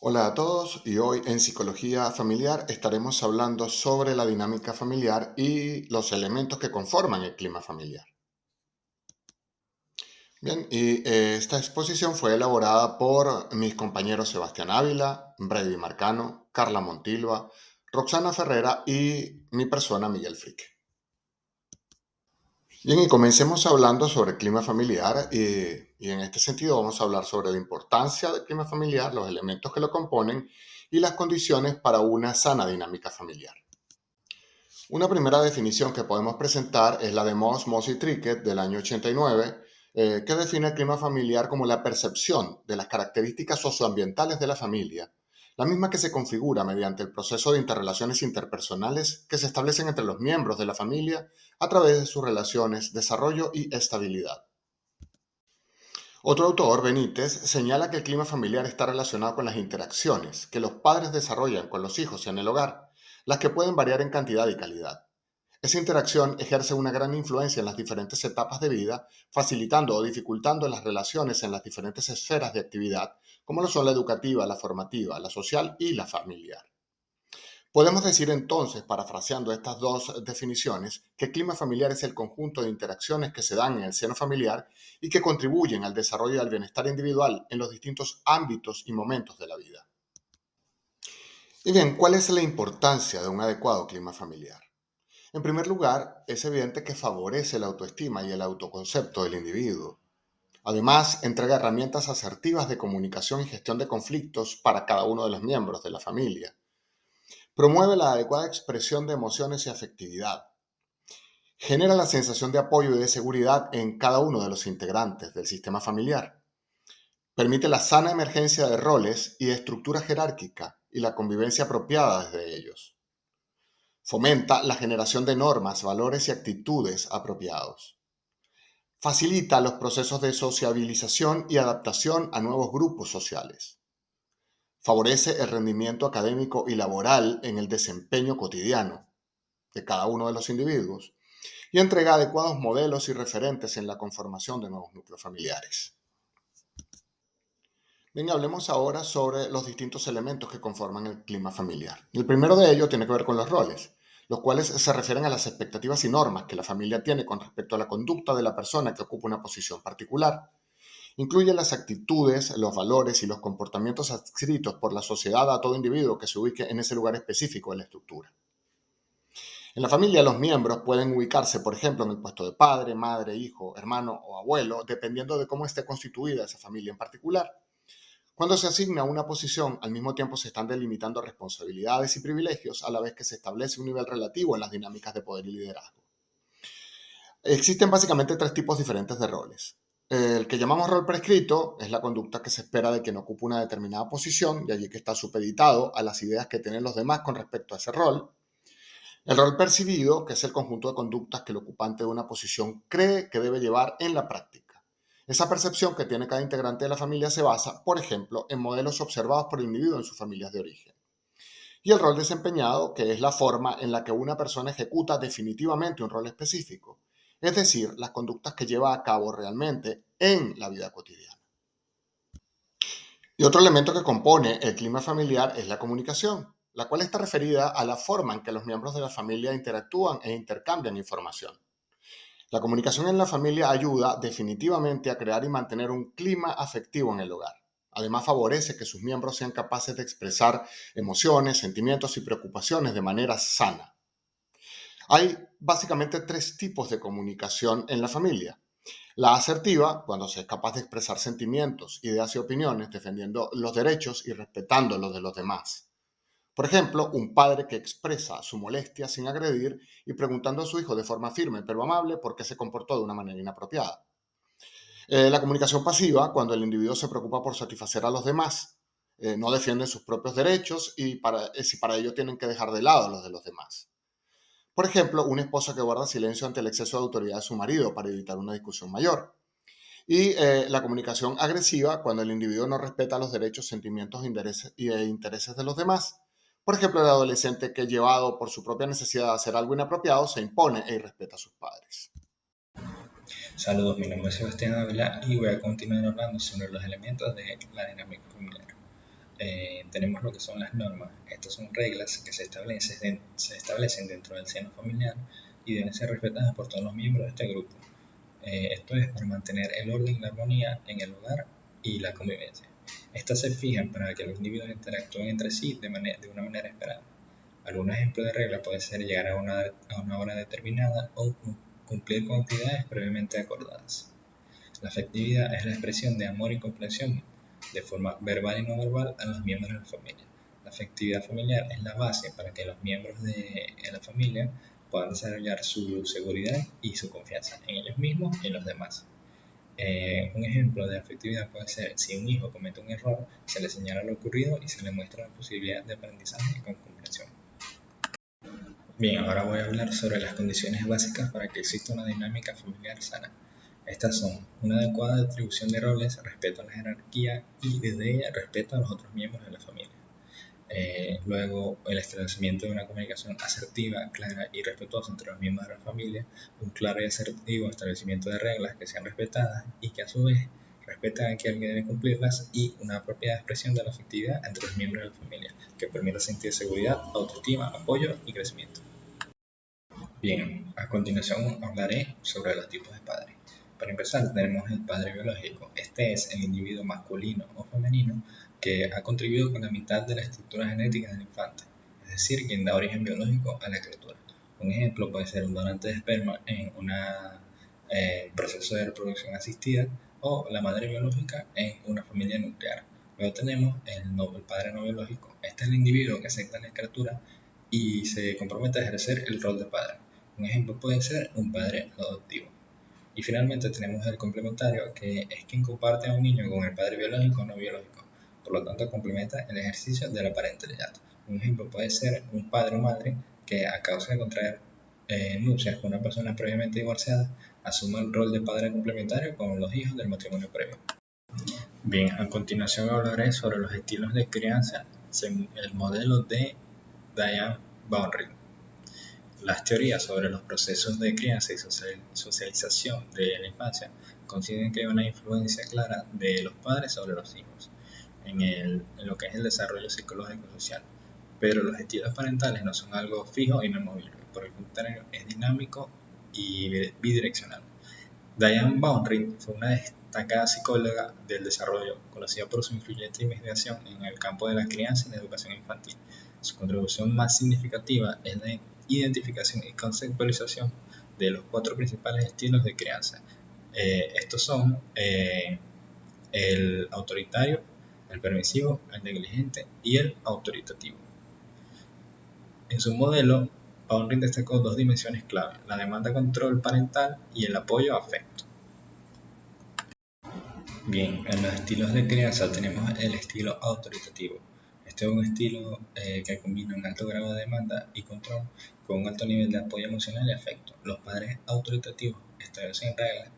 Hola a todos y hoy en Psicología Familiar estaremos hablando sobre la dinámica familiar y los elementos que conforman el clima familiar. Bien, esta exposición fue elaborada por mis compañeros Sebastián Ávila, Brady Marcano, Carla Montilva, Roxana Ferrera y mi persona Miguel Frique. Bien, y comencemos hablando sobre el clima familiar y en este sentido vamos a hablar sobre la importancia del clima familiar, los elementos que lo componen y las condiciones para una sana dinámica familiar. Una primera definición que podemos presentar es la de Moss y Trickett del año 89, que define el clima familiar como la percepción de las características socioambientales de la familia, la misma que se configura mediante el proceso de interrelaciones interpersonales que se establecen entre los miembros de la familia a través de sus relaciones, desarrollo y estabilidad. Otro autor, Benítez, señala que el clima familiar está relacionado con las interacciones que los padres desarrollan con los hijos y en el hogar, las que pueden variar en cantidad y calidad. Esa interacción ejerce una gran influencia en las diferentes etapas de vida, facilitando o dificultando las relaciones en las diferentes esferas de actividad, como lo son la educativa, la formativa, la social y la familiar. Podemos decir entonces, parafraseando estas dos definiciones, que el clima familiar es el conjunto de interacciones que se dan en el seno familiar y que contribuyen al desarrollo y al bienestar individual en los distintos ámbitos y momentos de la vida. Y bien, ¿cuál es la importancia de un adecuado clima familiar? En primer lugar, es evidente que favorece la autoestima y el autoconcepto del individuo. Además, entrega herramientas asertivas de comunicación y gestión de conflictos para cada uno de los miembros de la familia. Promueve la adecuada expresión de emociones y afectividad. Genera la sensación de apoyo y de seguridad en cada uno de los integrantes del sistema familiar. Permite la sana emergencia de roles y de estructura jerárquica y la convivencia apropiada desde ellos. Fomenta la generación de normas, valores y actitudes apropiados. Facilita los procesos de sociabilización y adaptación a nuevos grupos sociales. Favorece el rendimiento académico y laboral en el desempeño cotidiano de cada uno de los individuos y entrega adecuados modelos y referentes en la conformación de nuevos núcleos familiares. Bien, hablemos ahora sobre los distintos elementos que conforman el clima familiar. El primero de ellos tiene que ver con los roles, los cuales se refieren a las expectativas y normas que la familia tiene con respecto a la conducta de la persona que ocupa una posición particular. Incluye las actitudes, los valores y los comportamientos adscritos por la sociedad a todo individuo que se ubique en ese lugar específico de la estructura. En la familia, los miembros pueden ubicarse, por ejemplo, en el puesto de padre, madre, hijo, hermano o abuelo, dependiendo de cómo esté constituida esa familia en particular. Cuando se asigna una posición, al mismo tiempo se están delimitando responsabilidades y privilegios, a la vez que se establece un nivel relativo en las dinámicas de poder y liderazgo. Existen básicamente tres tipos diferentes de roles. El que llamamos rol prescrito es la conducta que se espera de quien ocupa una determinada posición, de allí que está supeditado a las ideas que tienen los demás con respecto a ese rol. El rol percibido, que es el conjunto de conductas que el ocupante de una posición cree que debe llevar en la práctica. Esa percepción que tiene cada integrante de la familia se basa, por ejemplo, en modelos observados por el individuo en sus familias de origen. Y el rol desempeñado, que es la forma en la que una persona ejecuta definitivamente un rol específico, es decir, las conductas que lleva a cabo realmente en la vida cotidiana. Y otro elemento que compone el clima familiar es la comunicación, la cual está referida a la forma en que los miembros de la familia interactúan e intercambian información. La comunicación en la familia ayuda definitivamente a crear y mantener un clima afectivo en el hogar. Además, favorece que sus miembros sean capaces de expresar emociones, sentimientos y preocupaciones de manera sana. Hay básicamente tres tipos de comunicación en la familia. La asertiva, cuando se es capaz de expresar sentimientos, ideas y opiniones, defendiendo los derechos y respetando los de los demás. Por ejemplo, un padre que expresa su molestia sin agredir y preguntando a su hijo de forma firme pero amable por qué se comportó de una manera inapropiada. La comunicación pasiva, cuando el individuo se preocupa por satisfacer a los demás, no defiende sus propios derechos y si para ello tienen que dejar de lado los de los demás. Por ejemplo, una esposa que guarda silencio ante el exceso de autoridad de su marido para evitar una discusión mayor. Y la comunicación agresiva, cuando el individuo no respeta los derechos, sentimientos e intereses de los demás. Por ejemplo, el adolescente que, llevado por su propia necesidad de hacer algo inapropiado, se impone e irrespeta a sus padres. Saludos, mi nombre es Sebastián Ávila y voy a continuar hablando sobre los elementos de la dinámica familiar. tenemos lo que son las normas. Estas son reglas que se establecen dentro del seno familiar y deben ser respetadas por todos los miembros de este grupo. Esto es para mantener el orden y la armonía en el hogar y la convivencia. Estas se fijan para que los individuos interactúen entre sí de una manera esperada. Algún ejemplo de regla puede ser llegar a una hora determinada o cumplir con actividades previamente acordadas. La afectividad es la expresión de amor y comprensión de forma verbal y no verbal a los miembros de la familia. La afectividad familiar es la base para que los miembros de la familia puedan desarrollar su seguridad y su confianza en ellos mismos y en los demás. Un ejemplo de afectividad puede ser si un hijo comete un error, se le señala lo ocurrido y se le muestra la posibilidad de aprendizaje con comprensión. Bien, ahora voy a hablar sobre las condiciones básicas para que exista una dinámica familiar sana. Estas son una adecuada distribución de roles, respeto a la jerarquía y desde ella respeto a los otros miembros de la familia. Luego, el establecimiento de una comunicación asertiva, clara y respetuosa entre los miembros de la familia, un claro y asertivo establecimiento de reglas que sean respetadas y que a su vez respeten a quien debe cumplirlas y una apropiada expresión de la afectividad entre los miembros de la familia que permita sentir seguridad, autoestima, apoyo y crecimiento. Bien, a continuación hablaré sobre los tipos de padres. Para empezar, tenemos el padre biológico. Este es el individuo masculino o femenino que ha contribuido con la mitad de la estructura genética del infante, es decir, quien da origen biológico a la criatura. Un ejemplo puede ser un donante de esperma en un proceso de reproducción asistida o la madre biológica en una familia nuclear. Luego tenemos el padre no biológico. Este es el individuo que acepta a la criatura y se compromete a ejercer el rol de padre. Un ejemplo puede ser un padre adoptivo. Y finalmente tenemos el complementario, que es quien comparte a un niño con el padre biológico o no biológico. Por lo tanto, complementa el ejercicio de la parentalidad. Un ejemplo puede ser un padre o madre que a causa de contraer nupcias con una persona previamente divorciada, asuma el rol de padre complementario con los hijos del matrimonio previo. Bien, a continuación hablaré sobre los estilos de crianza según el modelo de Diane Bowring. Las teorías sobre los procesos de crianza y socialización de la infancia coinciden que hay una influencia clara de los padres sobre los hijos en lo que es el desarrollo psicológico y social, pero los estilos parentales no son algo fijo y no movible, por el contrario es dinámico y bidireccional. Diane Bowring fue una destacada psicóloga del desarrollo, conocida por su influyente investigación en el campo de la crianza y la educación infantil. Su contribución más significativa es la identificación y conceptualización de los 4 principales estilos de crianza. Estos son el autoritario, el permisivo, el negligente y el autoritativo. En su modelo, Bowring destacó 2 dimensiones clave: la demanda de control parental y el apoyo afecto. Bien, en los estilos de crianza tenemos el estilo autoritativo. Este es un estilo que combina un alto grado de demanda y control con un alto nivel de apoyo emocional y afecto. Los padres autoritativos establecen reglas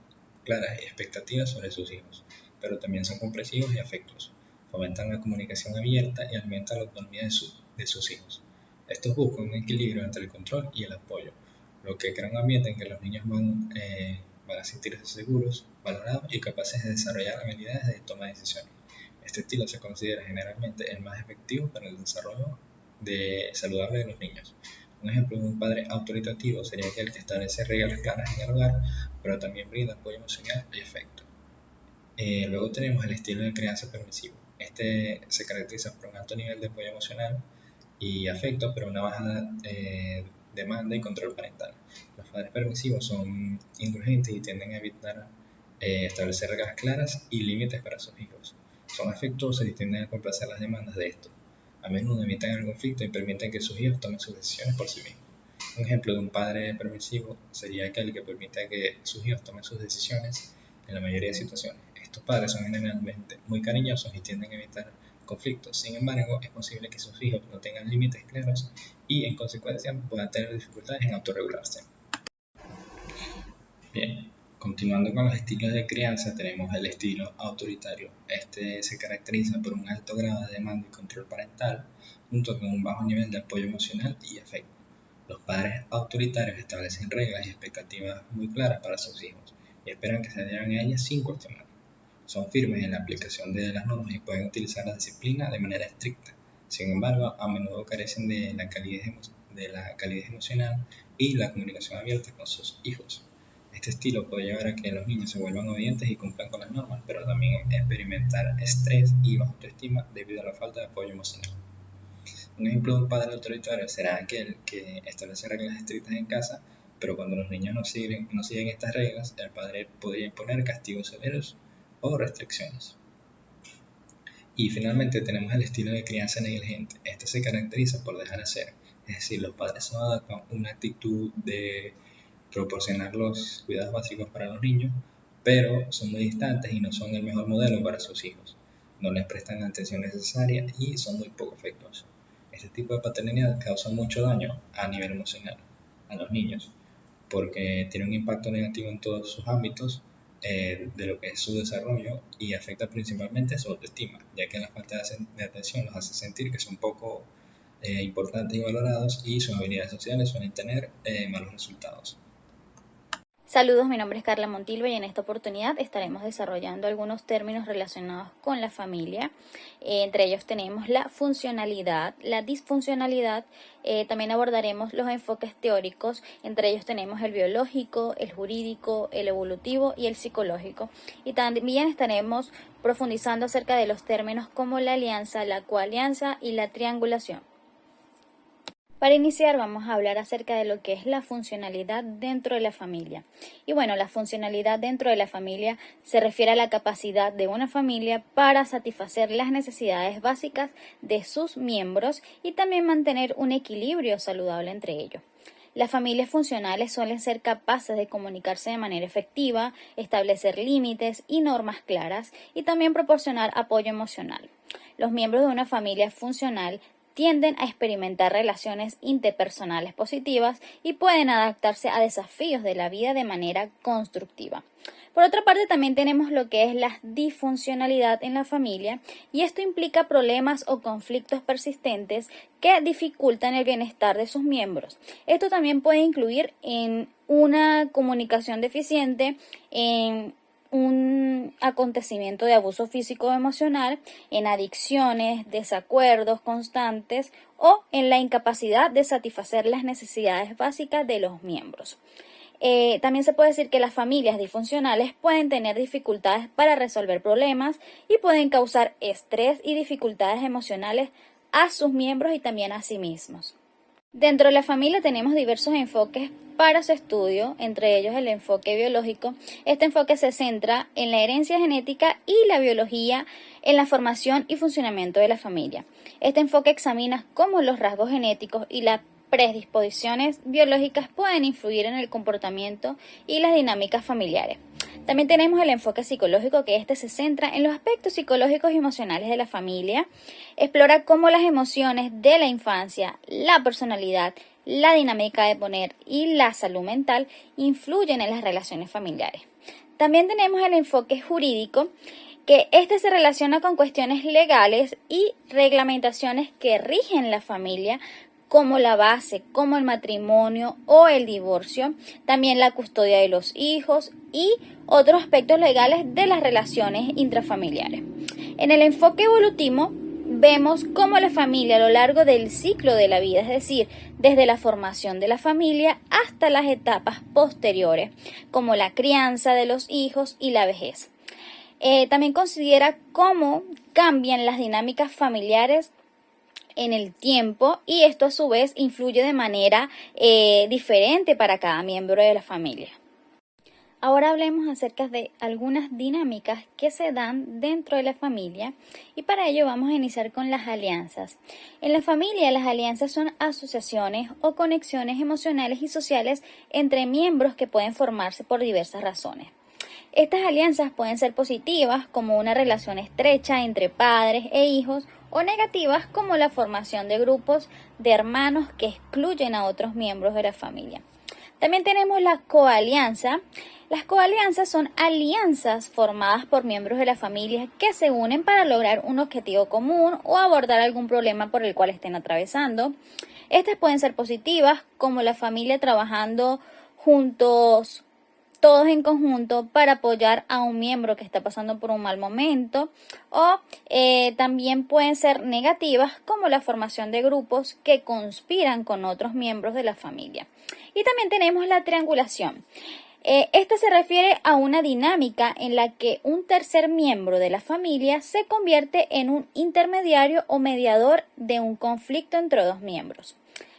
claras y expectativas sobre sus hijos, pero también son comprensivos y afectuosos. Fomentan la comunicación abierta y aumentan la autonomía de sus hijos. Estos buscan un equilibrio entre el control y el apoyo, lo que crea un ambiente en que los niños van a sentirse seguros, valorados y capaces de desarrollar habilidades de toma de decisiones. Este estilo se considera generalmente el más efectivo para el desarrollo saludable de los niños. Un ejemplo de un padre autoritativo sería aquel que establece reglas claras en el hogar, pero también brinda apoyo emocional y afecto. Luego tenemos el estilo de crianza permisivo. Este se caracteriza por un alto nivel de apoyo emocional y afecto, pero una baja demanda y control parental. Los padres permisivos son indulgentes y tienden a evitar establecer reglas claras y límites para sus hijos. Son afectuosos y tienden a complacer las demandas de estos. A menudo evitan el conflicto y permiten que sus hijos tomen sus decisiones por sí mismos. Un ejemplo de un padre permisivo sería aquel que permite que sus hijos tomen sus decisiones en la mayoría de situaciones. Estos padres son generalmente muy cariñosos y tienden a evitar conflictos. Sin embargo, es posible que sus hijos no tengan límites claros y, en consecuencia, puedan tener dificultades en autorregularse. Bien, continuando con los estilos de crianza, tenemos el estilo autoritario. Este se caracteriza por un alto grado de demanda y control parental, junto con un bajo nivel de apoyo emocional y afecto. Los padres autoritarios establecen reglas y expectativas muy claras para sus hijos y esperan que se adhieran a ellas sin cuestionar. Son firmes en la aplicación de las normas y pueden utilizar la disciplina de manera estricta. Sin embargo, a menudo carecen de la calidez emocional y la comunicación abierta con sus hijos. Este estilo puede llevar a que los niños se vuelvan obedientes y cumplan con las normas, pero también experimentar estrés y baja autoestima debido a la falta de apoyo emocional. Un ejemplo de un padre autoritario será aquel que establece reglas estrictas en casa, pero cuando los niños no siguen estas reglas, el padre podría imponer castigos severos o restricciones. Y finalmente tenemos el estilo de crianza negligente. Este se caracteriza por dejar hacer, es decir, los padres no adaptan una actitud de proporcionar los cuidados básicos para los niños, pero son muy distantes y no son el mejor modelo para sus hijos. No les prestan la atención necesaria y son muy poco afectuosos. Este tipo de paternidad causa mucho daño a nivel emocional a los niños, porque tiene un impacto negativo en todos sus ámbitos de lo que es su desarrollo y afecta principalmente su autoestima, ya que la falta de atención los hace sentir que son poco importantes y valorados y sus habilidades sociales suelen tener malos resultados. Saludos, mi nombre es Carla Montilva y en esta oportunidad estaremos desarrollando algunos términos relacionados con la familia. Entre ellos tenemos la funcionalidad, la disfuncionalidad, también abordaremos los enfoques teóricos, entre ellos tenemos el biológico, el jurídico, el evolutivo y el psicológico. Y también estaremos profundizando acerca de los términos como la alianza, la coalianza y la triangulación. Para iniciar vamos a hablar acerca de lo que es la funcionalidad dentro de la familia. Y bueno, la funcionalidad dentro de la familia se refiere a la capacidad de una familia para satisfacer las necesidades básicas de sus miembros y también mantener un equilibrio saludable entre ellos. Las familias funcionales suelen ser capaces de comunicarse de manera efectiva, establecer límites y normas claras y también proporcionar apoyo emocional. Los miembros de una familia funcional tienden a experimentar relaciones interpersonales positivas y pueden adaptarse a desafíos de la vida de manera constructiva. Por otra parte, también tenemos lo que es la disfuncionalidad en la familia y esto implica problemas o conflictos persistentes que dificultan el bienestar de sus miembros. Esto también puede incluir en una comunicación deficiente, en un acontecimiento de abuso físico o emocional, en adicciones, desacuerdos constantes o en la incapacidad de satisfacer las necesidades básicas de los miembros. También se puede decir que las familias disfuncionales pueden tener dificultades para resolver problemas y pueden causar estrés y dificultades emocionales a sus miembros y también a sí mismos. Dentro de la familia tenemos diversos enfoques para su estudio, entre ellos el enfoque biológico. Este enfoque se centra en la herencia genética y la biología en la formación y funcionamiento de la familia. Este enfoque examina cómo los rasgos genéticos y las predisposiciones biológicas pueden influir en el comportamiento y las dinámicas familiares. También tenemos el enfoque psicológico, que este se centra en los aspectos psicológicos y emocionales de la familia. Explora cómo las emociones de la infancia, la personalidad, la dinámica de poder y la salud mental influyen en las relaciones familiares. También tenemos el enfoque jurídico, que este se relaciona con cuestiones legales y reglamentaciones que rigen la familia, como la base, como el matrimonio o el divorcio, también la custodia de los hijos y otros aspectos legales de las relaciones intrafamiliares. En el enfoque evolutivo vemos cómo la familia a lo largo del ciclo de la vida, es decir, desde la formación de la familia hasta las etapas posteriores, como la crianza de los hijos y la vejez. También considera cómo cambian las dinámicas familiares en el tiempo y esto a su vez influye de manera diferente para cada miembro de la familia. Ahora hablemos acerca de algunas dinámicas que se dan dentro de la familia y para ello vamos a iniciar con las alianzas. En la familia, las alianzas son asociaciones o conexiones emocionales y sociales entre miembros que pueden formarse por diversas razones. Estas alianzas pueden ser positivas, como una relación estrecha entre padres e hijos, o negativas, como la formación de grupos de hermanos que excluyen a otros miembros de la familia. También tenemos la coalianza. Las coalianzas son alianzas formadas por miembros de la familia que se unen para lograr un objetivo común o abordar algún problema por el cual estén atravesando. Estas pueden ser positivas, como la familia trabajando juntos todos en conjunto para apoyar a un miembro que está pasando por un mal momento, o también pueden ser negativas como la formación de grupos que conspiran con otros miembros de la familia. Y también tenemos la triangulación. Esta se refiere a una dinámica en la que un tercer miembro de la familia se convierte en un intermediario o mediador de un conflicto entre dos miembros.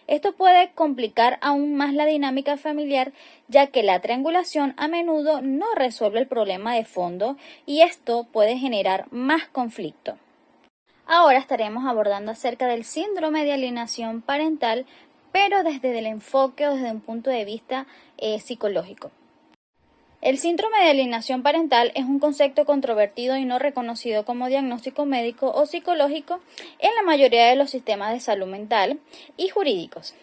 Esto puede complicar aún más la dinámica familiar, ya que la triangulación a menudo no resuelve el problema de fondo y esto puede generar más conflicto. Ahora estaremos abordando acerca del síndrome de alienación parental, pero desde el enfoque o desde un punto de vista psicológico. El síndrome de alienación parental es un concepto controvertido y no reconocido como diagnóstico médico o psicológico en la mayoría de los sistemas de salud mental y jurídicos.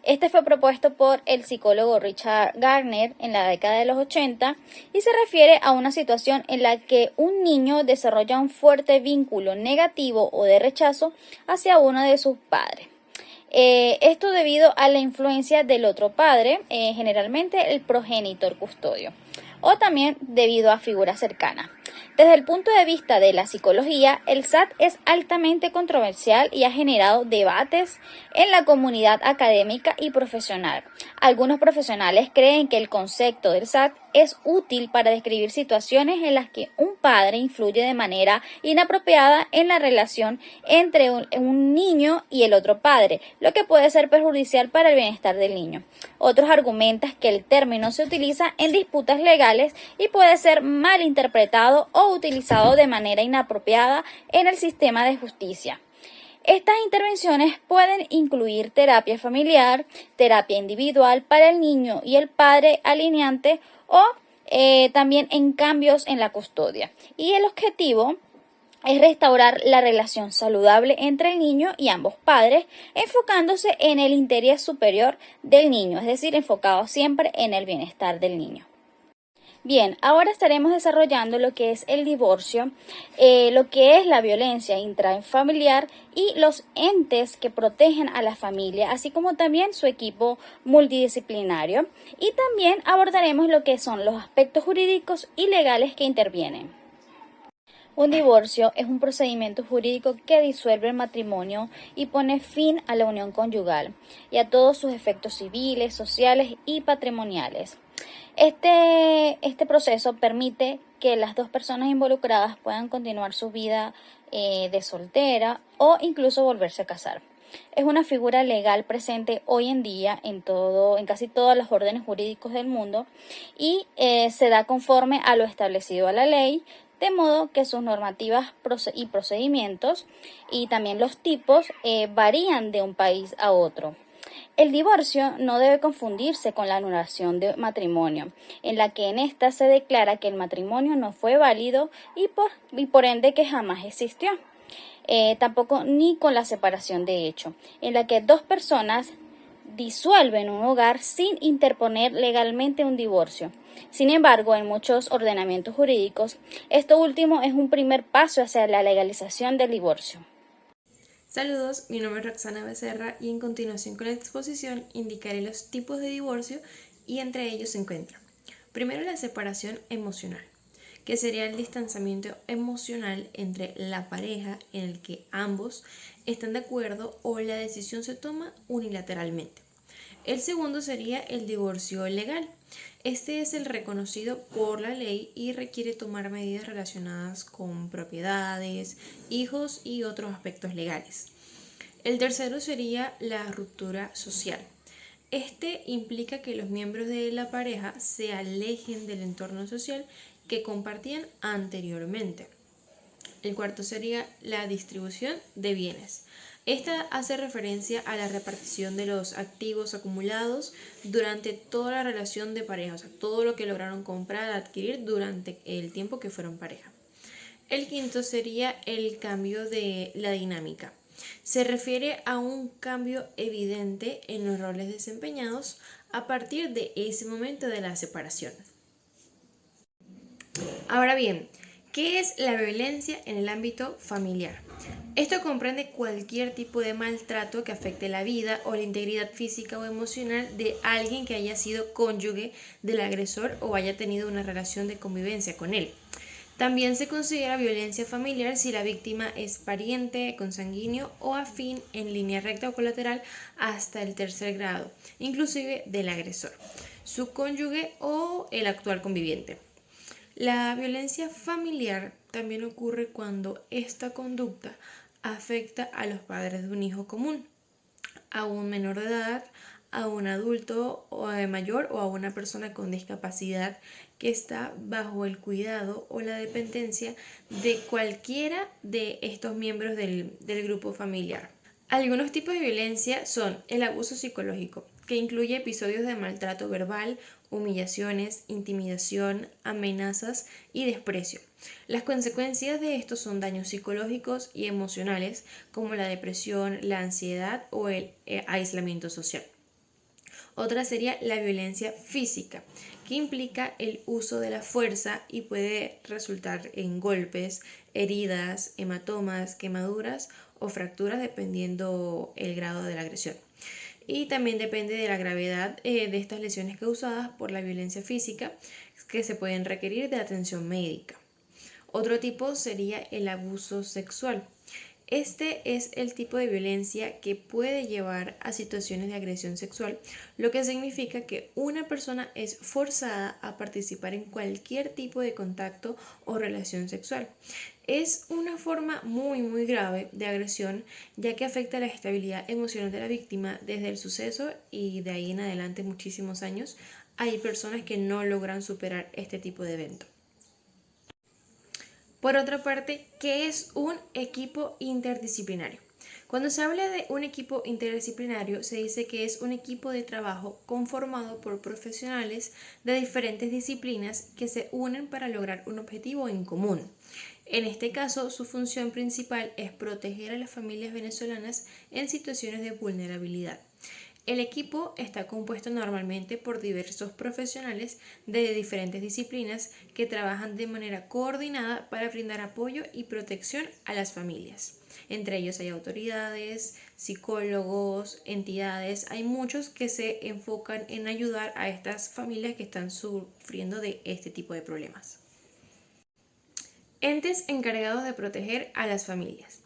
Este fue propuesto por el psicólogo Richard Gardner en la década de los 80 y se refiere a una situación en la que un niño desarrolla un fuerte vínculo negativo o de rechazo hacia uno de sus padres. Esto debido a la influencia del otro padre, generalmente el progenitor custodio, o también debido a figuras cercanas. Desde el punto de vista de la psicología, el SAT es altamente controversial y ha generado debates en la comunidad académica y profesional. Algunos profesionales creen que el concepto del SAT es útil para describir situaciones en las que un padre influye de manera inapropiada en la relación entre un niño y el otro padre, lo que puede ser perjudicial para el bienestar del niño. Otros argumentan que el término se utiliza en disputas legales y puede ser mal interpretado o utilizado de manera inapropiada en el sistema de justicia. Estas intervenciones pueden incluir terapia familiar, terapia individual para el niño y el padre alineante o también en cambios en la custodia. Y el objetivo es restaurar la relación saludable entre el niño y ambos padres, enfocándose en el interés superior del niño, es decir, enfocado siempre en el bienestar del niño. Bien, ahora estaremos desarrollando lo que es el divorcio, lo que es la violencia intrafamiliar y los entes que protegen a la familia, así como también su equipo multidisciplinario. Y también abordaremos lo que son los aspectos jurídicos y legales que intervienen. Un divorcio es un procedimiento jurídico que disuelve el matrimonio y pone fin a la unión conyugal y a todos sus efectos civiles, sociales y patrimoniales. Este proceso permite que las dos personas involucradas puedan continuar su vida de soltera o incluso volverse a casar. Es una figura legal presente hoy en día en casi todos los órdenes jurídicos del mundo y se da conforme a lo establecido a la ley, de modo que sus normativas y procedimientos y también los tipos varían de un país a otro. El divorcio no debe confundirse con la anulación de matrimonio, en la que en esta se declara que el matrimonio no fue válido y por ende que jamás existió. Tampoco ni con la separación de hecho, en la que dos personas disuelven un hogar sin interponer legalmente un divorcio. Sin embargo, en muchos ordenamientos jurídicos, esto último es un primer paso hacia la legalización del divorcio. Saludos, mi nombre es Roxana Becerra y en continuación con la exposición indicaré los tipos de divorcio y entre ellos se encuentran. Primero, la separación emocional, que sería el distanciamiento emocional entre la pareja en el que ambos están de acuerdo o la decisión se toma unilateralmente. El segundo sería el divorcio legal. Este es el reconocido por la ley y requiere tomar medidas relacionadas con propiedades, hijos y otros aspectos legales. El tercero sería la ruptura social. Este implica que los miembros de la pareja se alejen del entorno social que compartían anteriormente. El cuarto sería la distribución de bienes. Esta hace referencia a la repartición de los activos acumulados durante toda la relación de pareja, o sea, todo lo que lograron comprar, adquirir durante el tiempo que fueron pareja. El quinto sería el cambio de la dinámica. Se refiere a un cambio evidente en los roles desempeñados a partir de ese momento de la separación. Ahora bien, ¿qué es la violencia en el ámbito familiar? Esto comprende cualquier tipo de maltrato que afecte la vida o la integridad física o emocional de alguien que haya sido cónyuge del agresor o haya tenido una relación de convivencia con él. También se considera violencia familiar si la víctima es pariente, consanguíneo o afín en línea recta o colateral hasta el tercer grado, inclusive del agresor, su cónyuge o el actual conviviente. La violencia familiar también ocurre cuando esta conducta afecta a los padres de un hijo común, a un menor de edad, a un adulto mayor o a una persona con discapacidad que está bajo el cuidado o la dependencia de cualquiera de estos miembros del grupo familiar. Algunos tipos de violencia son el abuso psicológico, que incluye episodios de maltrato verbal, humillaciones, intimidación, amenazas y desprecio. Las consecuencias de esto son daños psicológicos y emocionales, como la depresión, la ansiedad o el aislamiento social. Otra sería la violencia física, que implica el uso de la fuerza y puede resultar en golpes, heridas, hematomas, quemaduras o fracturas dependiendo el grado de la agresión. Y también depende de la gravedad de estas lesiones causadas por la violencia física que se pueden requerir de atención médica. Otro tipo sería el abuso sexual. Este es el tipo de violencia que puede llevar a situaciones de agresión sexual, lo que significa que una persona es forzada a participar en cualquier tipo de contacto o relación sexual. Es una forma muy grave de agresión, ya que afecta la estabilidad emocional de la víctima desde el suceso y de ahí en adelante muchísimos años. Hay personas que no logran superar este tipo de evento. Por otra parte, ¿qué es un equipo interdisciplinario? Cuando se habla de un equipo interdisciplinario, se dice que es un equipo de trabajo conformado por profesionales de diferentes disciplinas que se unen para lograr un objetivo en común. En este caso, su función principal es proteger a las familias venezolanas en situaciones de vulnerabilidad. El equipo está compuesto normalmente por diversos profesionales de diferentes disciplinas que trabajan de manera coordinada para brindar apoyo y protección a las familias. Entre ellos hay autoridades, psicólogos, entidades, hay muchos que se enfocan en ayudar a estas familias que están sufriendo de este tipo de problemas. Entes encargados de proteger a las familias.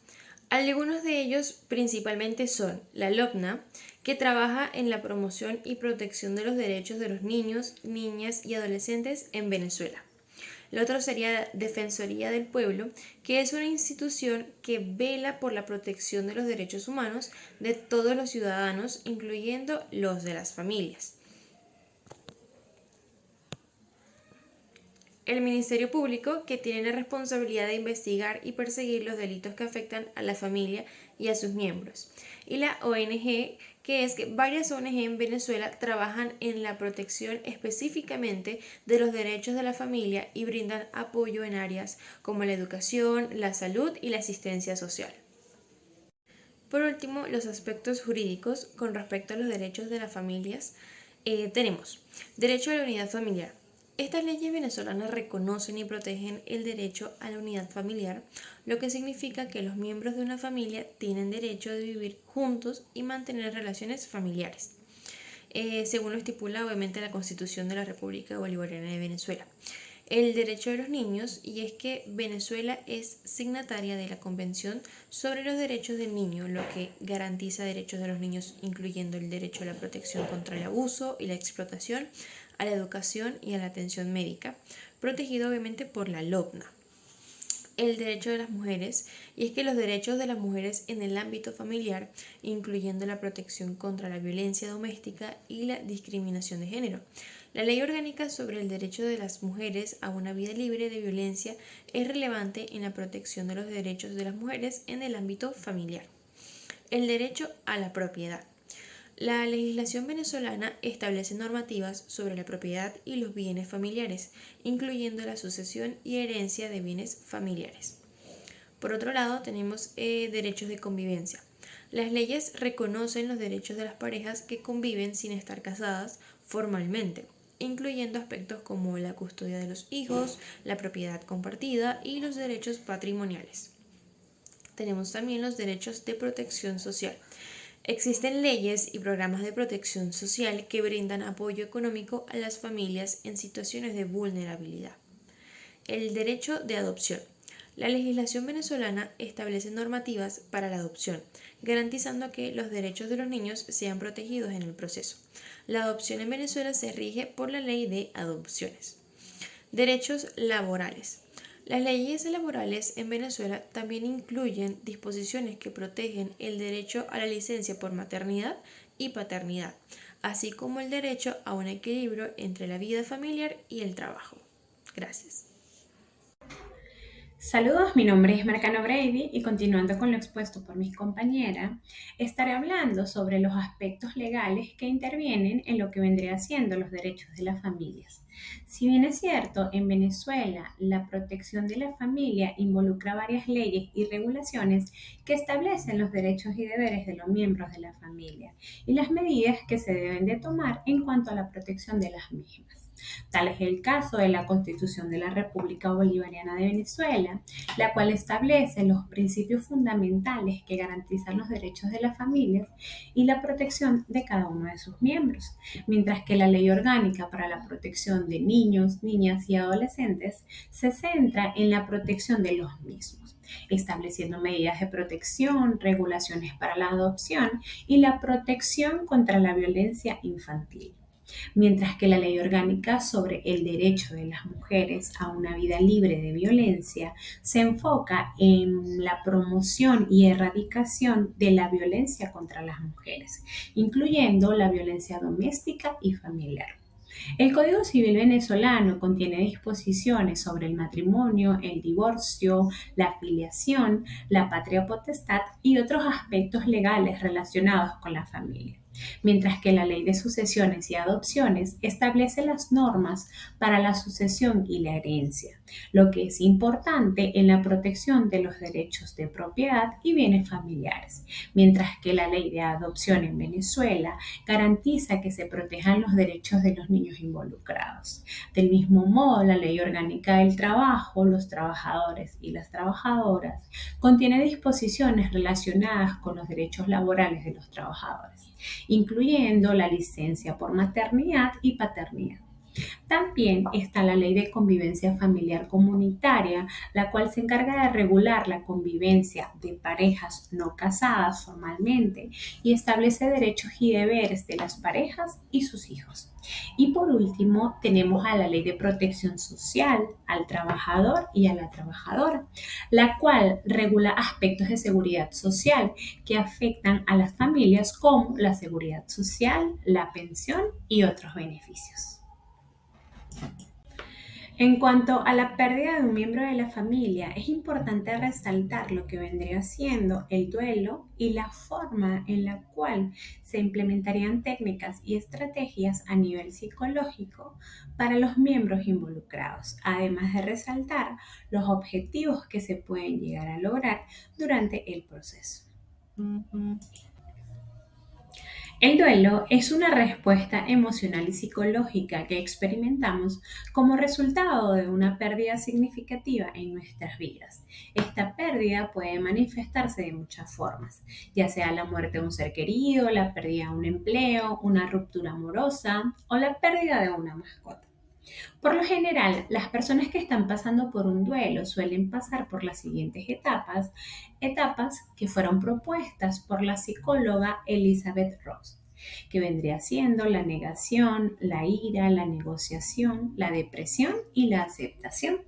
Algunos de ellos principalmente son la LOPNA, que trabaja en la promoción y protección de los derechos de los niños, niñas y adolescentes en Venezuela. El otro sería la Defensoría del Pueblo, que es una institución que vela por la protección de los derechos humanos de todos los ciudadanos, incluyendo los de las familias. El Ministerio Público, que tiene la responsabilidad de investigar y perseguir los delitos que afectan a la familia y a sus miembros. Y la ONG, que es que varias ONG en Venezuela trabajan en la protección específicamente de los derechos de la familia y brindan apoyo en áreas como la educación, la salud y la asistencia social. Por último, los aspectos jurídicos con respecto a los derechos de las familias. Tenemos derecho a la unidad familiar. Estas leyes venezolanas reconocen y protegen el derecho a la unidad familiar, lo que significa que los miembros de una familia tienen derecho de vivir juntos y mantener relaciones familiares, según lo estipula obviamente la Constitución de la República Bolivariana de Venezuela. El derecho de los niños, y es que Venezuela es signataria de la Convención sobre los Derechos del Niño, lo que garantiza derechos de los niños, incluyendo el derecho a la protección contra el abuso y la explotación, a la educación y a la atención médica, protegido obviamente por la LOPNA. El derecho de las mujeres, y es que los derechos de las mujeres en el ámbito familiar, incluyendo la protección contra la violencia doméstica y la discriminación de género. La Ley Orgánica sobre el Derecho de las Mujeres a una Vida Libre de Violencia es relevante en la protección de los derechos de las mujeres en el ámbito familiar. El derecho a la propiedad. La legislación venezolana establece normativas sobre la propiedad y los bienes familiares, incluyendo la sucesión y herencia de bienes familiares. Por otro lado, tenemos derechos de convivencia. Las leyes reconocen los derechos de las parejas que conviven sin estar casadas formalmente, incluyendo aspectos como la custodia de los hijos, la propiedad compartida y los derechos patrimoniales. tenemos también los derechos de protección social. Existen leyes y programas de protección social que brindan apoyo económico a las familias en situaciones de vulnerabilidad. El derecho de adopción. La legislación venezolana establece normativas para la adopción, garantizando que los derechos de los niños sean protegidos en el proceso. La adopción en Venezuela se rige por la Ley de Adopciones. Derechos laborales. Las leyes laborales en Venezuela también incluyen disposiciones que protegen el derecho a la licencia por maternidad y paternidad, así como el derecho a un equilibrio entre la vida familiar y el trabajo. Gracias. Saludos, mi nombre es Marcano Brady y continuando con lo expuesto por mis compañeras, estaré hablando sobre los aspectos legales que intervienen en lo que vendría siendo los derechos de las familias. Si bien es cierto, en Venezuela la protección de la familia involucra varias leyes y regulaciones que establecen los derechos y deberes de los miembros de la familia y las medidas que se deben de tomar en cuanto a la protección de las mismas. Tal es el caso de la Constitución de la República Bolivariana de Venezuela, la cual establece los principios fundamentales que garantizan los derechos de las familias y la protección de cada uno de sus miembros, mientras que la Ley Orgánica para la Protección de Niños, Niñas y Adolescentes se centra en la protección de los mismos, estableciendo medidas de protección, regulaciones para la adopción y la protección contra la violencia infantil. Mientras que la Ley Orgánica sobre el derecho de las mujeres a una vida libre de violencia se enfoca en la promoción y erradicación de la violencia contra las mujeres, incluyendo la violencia doméstica y familiar. El Código Civil venezolano contiene disposiciones sobre el matrimonio, el divorcio, la filiación, la patria potestad y otros aspectos legales relacionados con la familia, mientras que la Ley de Sucesiones y Adopciones establece las normas para la sucesión y la herencia, lo que es importante en la protección de los derechos de propiedad y bienes familiares, mientras que la Ley de Adopción en Venezuela garantiza que se protejan los derechos de los niños involucrados. Del mismo modo, la Ley Orgánica del Trabajo, los trabajadores y las trabajadoras contiene disposiciones relacionadas con los derechos laborales de los trabajadores, incluyendo la licencia por maternidad y paternidad. También está la Ley de Convivencia Familiar Comunitaria, la cual se encarga de regular la convivencia de parejas no casadas formalmente y establece derechos y deberes de las parejas y sus hijos. Y por último, tenemos a la Ley de Protección Social, al trabajador y a la trabajadora, la cual regula aspectos de seguridad social que afectan a las familias como la seguridad social, la pensión y otros beneficios. En cuanto a la pérdida de un miembro de la familia, es importante resaltar lo que vendría siendo el duelo y la forma en la cual se implementarían técnicas y estrategias a nivel psicológico para los miembros involucrados, además de resaltar los objetivos que se pueden llegar a lograr durante el proceso. El duelo es una respuesta emocional y psicológica que experimentamos como resultado de una pérdida significativa en nuestras vidas. Esta pérdida puede manifestarse de muchas formas, ya sea la muerte de un ser querido, la pérdida de un empleo, una ruptura amorosa o la pérdida de una mascota. Por lo general, las personas que están pasando por un duelo suelen pasar por las siguientes etapas que fueron propuestas por la psicóloga Elizabeth Ross, que vendría siendo la negación, la ira, la negociación, la depresión y la aceptación.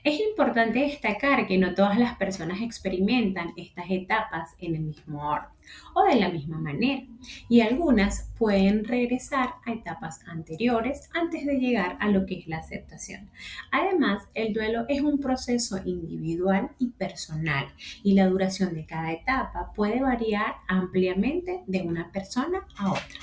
Es importante destacar que no todas las personas experimentan estas etapas en el mismo orden o de la misma manera, y algunas pueden regresar a etapas anteriores antes de llegar a lo que es la aceptación. Además, el duelo es un proceso individual y personal, y la duración de cada etapa puede variar ampliamente de una persona a otra.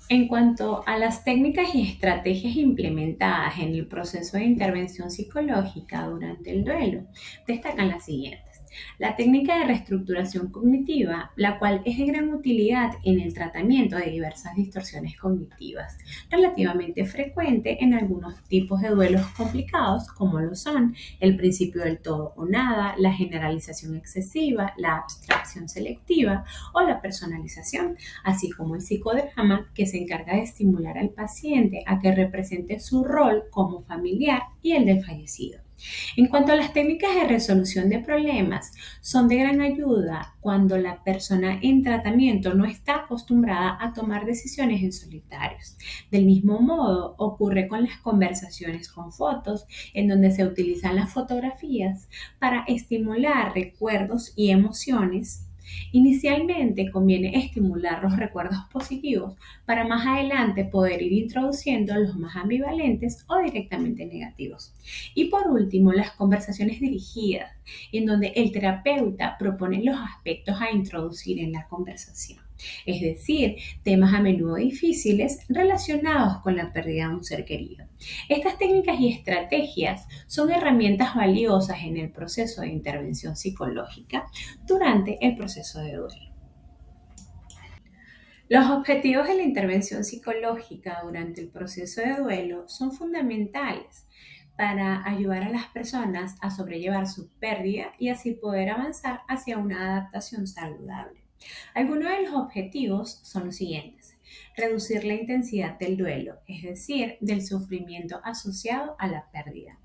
En cuanto a las técnicas y estrategias implementadas en el proceso de intervención psicológica durante el duelo, destacan las siguientes. La técnica de reestructuración cognitiva, la cual es de gran utilidad en el tratamiento de diversas distorsiones cognitivas, relativamente frecuente en algunos tipos de duelos complicados como lo son el principio del todo o nada, la generalización excesiva, la abstracción selectiva o la personalización, así como el psicodrama, que se encarga de estimular al paciente a que represente su rol como familiar y el del fallecido. En cuanto a las técnicas de resolución de problemas, son de gran ayuda cuando la persona en tratamiento no está acostumbrada a tomar decisiones en solitarios. Del mismo modo, ocurre con las conversaciones con fotos, en donde se utilizan las fotografías para estimular recuerdos y emociones. Inicialmente conviene estimular los recuerdos positivos para más adelante poder ir introduciendo los más ambivalentes o directamente negativos. Y por último, las conversaciones dirigidas, en donde el terapeuta propone los aspectos a introducir en la conversación, es decir, temas a menudo difíciles relacionados con la pérdida de un ser querido. Estas técnicas y estrategias son herramientas valiosas en el proceso de intervención psicológica durante el proceso de duelo. Los objetivos de la intervención psicológica durante el proceso de duelo son fundamentales para ayudar a las personas a sobrellevar su pérdida y así poder avanzar hacia una adaptación saludable. Algunos de los objetivos son los siguientes: reducir la intensidad del duelo, es decir, del sufrimiento asociado a la pérdida.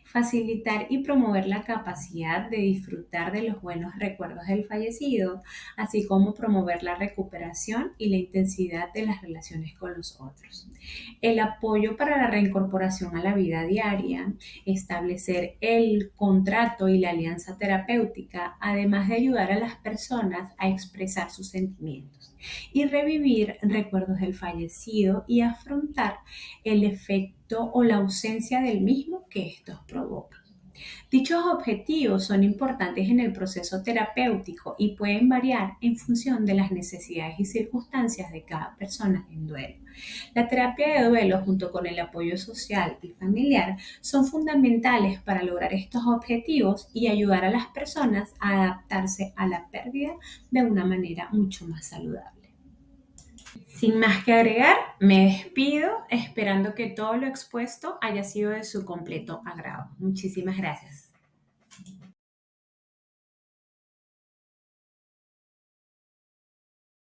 Facilitar y promover la capacidad de disfrutar de los buenos recuerdos del fallecido, así como promover la recuperación y la intensidad de las relaciones con los otros. El apoyo para la reincorporación a la vida diaria, establecer el contrato y la alianza terapéutica, además de ayudar a las personas a expresar sus sentimientos y revivir recuerdos del fallecido y afrontar el efecto o la ausencia del mismo que estos provocan. Dichos objetivos son importantes en el proceso terapéutico y pueden variar en función de las necesidades y circunstancias de cada persona en duelo. La terapia de duelo, junto con el apoyo social y familiar, son fundamentales para lograr estos objetivos y ayudar a las personas a adaptarse a la pérdida de una manera mucho más saludable. Sin más que agregar, me despido esperando que todo lo expuesto haya sido de su completo agrado. Muchísimas gracias.